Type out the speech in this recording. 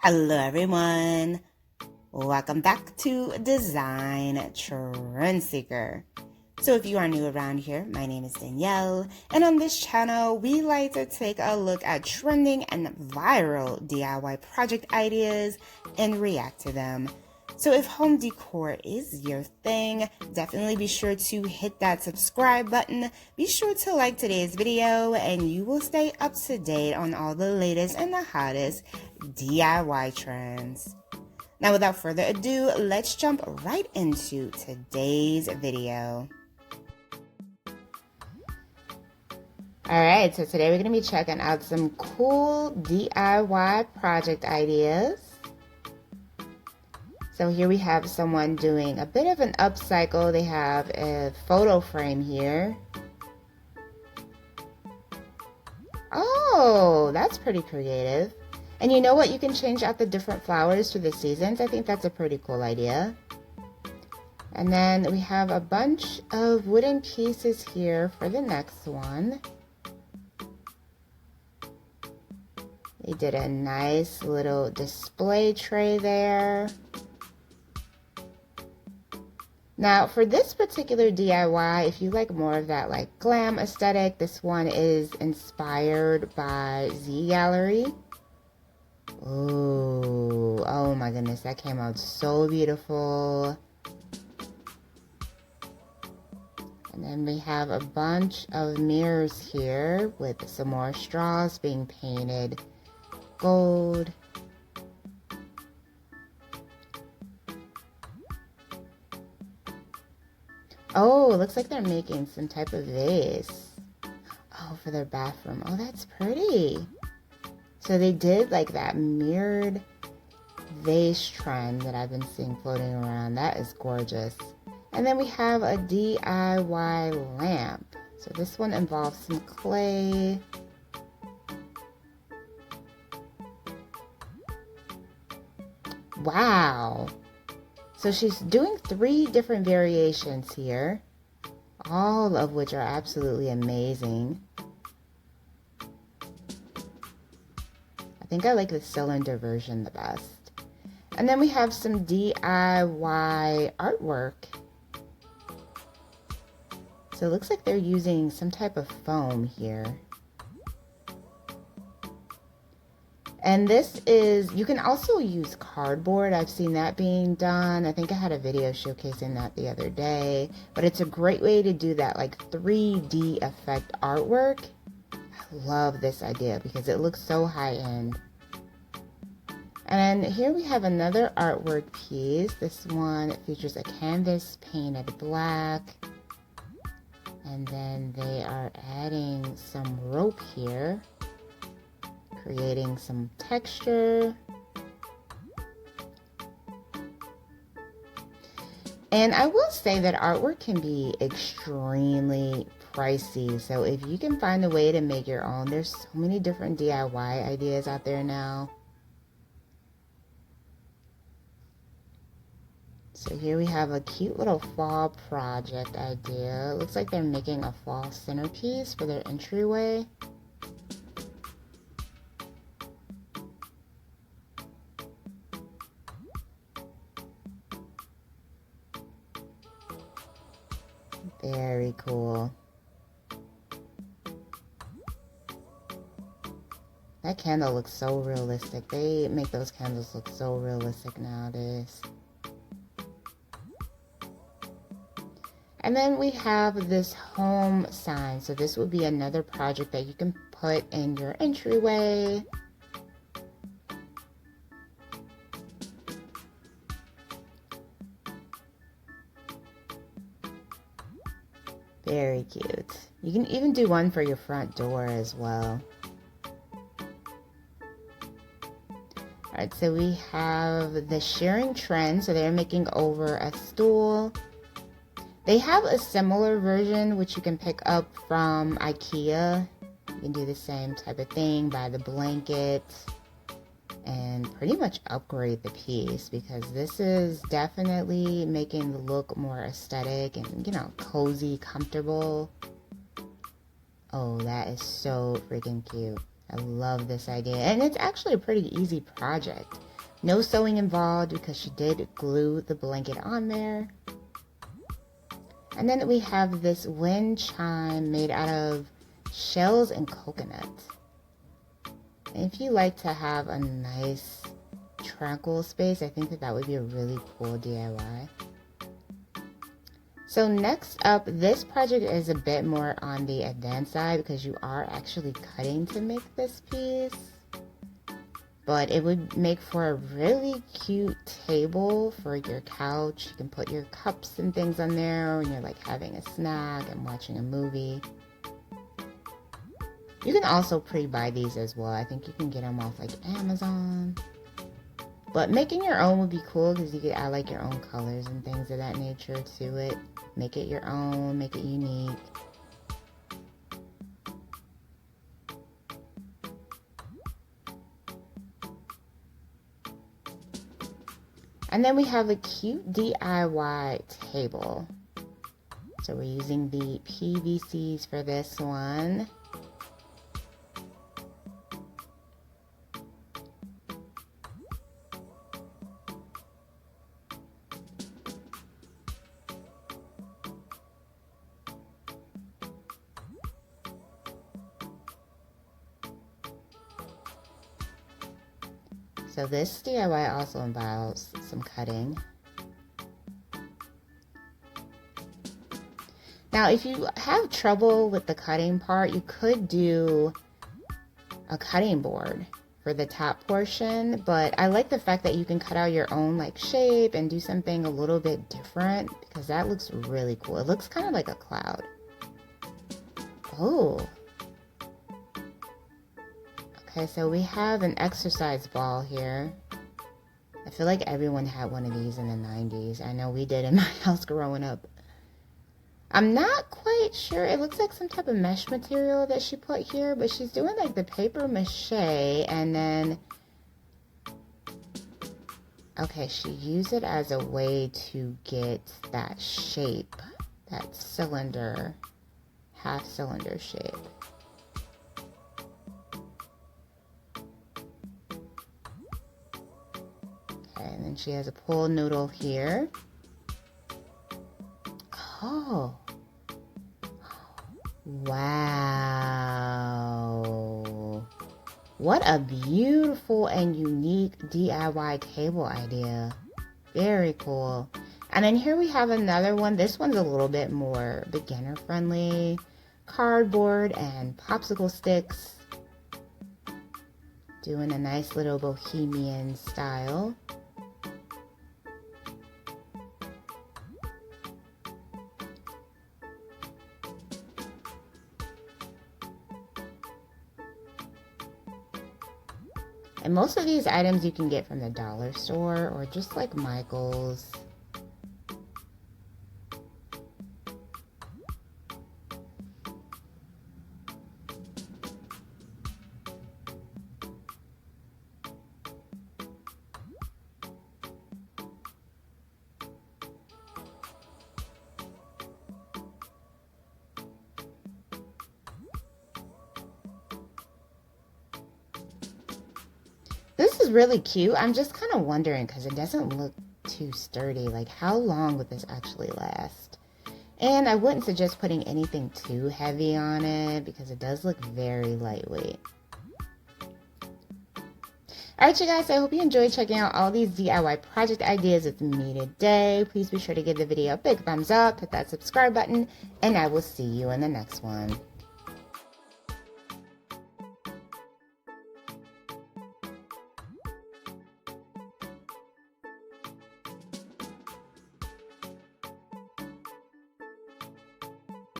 Hello everyone, welcome back to Design Trend Seeker. So if you are new around here, my name is Danielle, and on this channel we like to take a look at trending and viral DIY project ideas and react to them. So if home decor is your thing, definitely be sure to hit that subscribe button. Be sure to like today's video and you will stay up to date on all the latest and the hottest DIY trends. Now without further ado, let's jump right into today's video. Alright, so today we're going to be checking out some cool DIY project ideas. So here we have someone doing a bit of an upcycle. They have a photo frame here. Oh, that's pretty creative. And you know what? You can change out the different flowers through the seasons. I think that's a pretty cool idea. And then we have a bunch of wooden pieces here for the next one. They did a nice little display tray there. Now for this particular DIY, if you like more of that like glam aesthetic, this one is inspired by Z Gallery. Ooh, oh my goodness, that came out so beautiful. And then we have a bunch of mirrors here with some more straws being painted gold. Oh, it looks like they're making some type of vase. Oh, for their bathroom. Oh, that's pretty. So they did like that mirrored vase trend that I've been seeing floating around. That is gorgeous. And then we have a DIY lamp. So this one involves some clay. Wow. So she's doing 3 different variations here, all of which are absolutely amazing. I think I like the cylinder version the best. And then we have some DIY artwork. So it looks like they're using some type of foam here. And this is, you can also use cardboard. I've seen that being done. I think I had a video showcasing that the other day. But it's a great way to do that like 3D effect artwork. I love this idea because it looks so high end. And here we have another artwork piece. This one features a canvas painted black. And then they are adding some rope here, creating some texture. And I will say that artwork can be extremely pricey. So if you can find a way to make your own, there's so many different DIY ideas out there now. So here we have a cute little fall project idea. It looks like they're making a fall centerpiece for their entryway. Very cool. That candle looks so realistic. They make those candles look so realistic nowadays. And then we have this home sign. So this would be another project that you can put in your entryway. Very cute. You can even do one for your front door as well. Alright, so we have the sharing trend. So they're making over a stool. They have a similar version which you can pick up from IKEA. You can do the same type of thing, buy the blanket and pretty much upgrade the piece, because this is definitely making the look more aesthetic and, you know, cozy, comfortable. Oh, that is so freaking cute. I love this idea, and it's actually a pretty easy project. No sewing involved because she did glue the blanket on there. And then we have this wind chime made out of shells and coconut. And if you like to have a nice tranquil space, I think that would be a really cool DIY. So next up, this project is a bit more on the advanced side because you are actually cutting to make this piece. But it would make for a really cute table for your couch. You can put your cups and things on there when you're like having a snack and watching a movie. You can also pre-buy these as well. I think you can get them off like Amazon. But making your own would be cool because you could add like your own colors and things of that nature to it. Make it your own, make it unique. And then we have a cute DIY table. So we're using the PVCs for this one. So this DIY also involves some cutting. Now, if you have trouble with the cutting part, you could do a cutting board for the top portion, but I like the fact that you can cut out your own like shape and do something a little bit different because that looks really cool. It looks kind of like a cloud. Oh. Okay, so we have an exercise ball here. I feel like everyone had one of these in the 90s. I know we did in my house growing up. I'm not quite sure. It looks like some type of mesh material that she put here, but she's doing like the paper mache and then... Okay, she used it as a way to get that shape, that cylinder, half cylinder shape. And then she has a pull noodle here. Oh. Wow. What a beautiful and unique DIY table idea. Very cool. And then here we have another one. This one's a little bit more beginner friendly. Cardboard and popsicle sticks. Doing a nice little bohemian style. And most of these items you can get from the dollar store or just like Michael's. This is really cute. I'm just kind of wondering because it doesn't look too sturdy. Like, how long would this actually last? And I wouldn't suggest putting anything too heavy on it because it does look very lightweight. Alright, you guys, I hope you enjoyed checking out all these DIY project ideas with me today. Please be sure to give the video a big thumbs up, hit that subscribe button, and I will see you in the next one.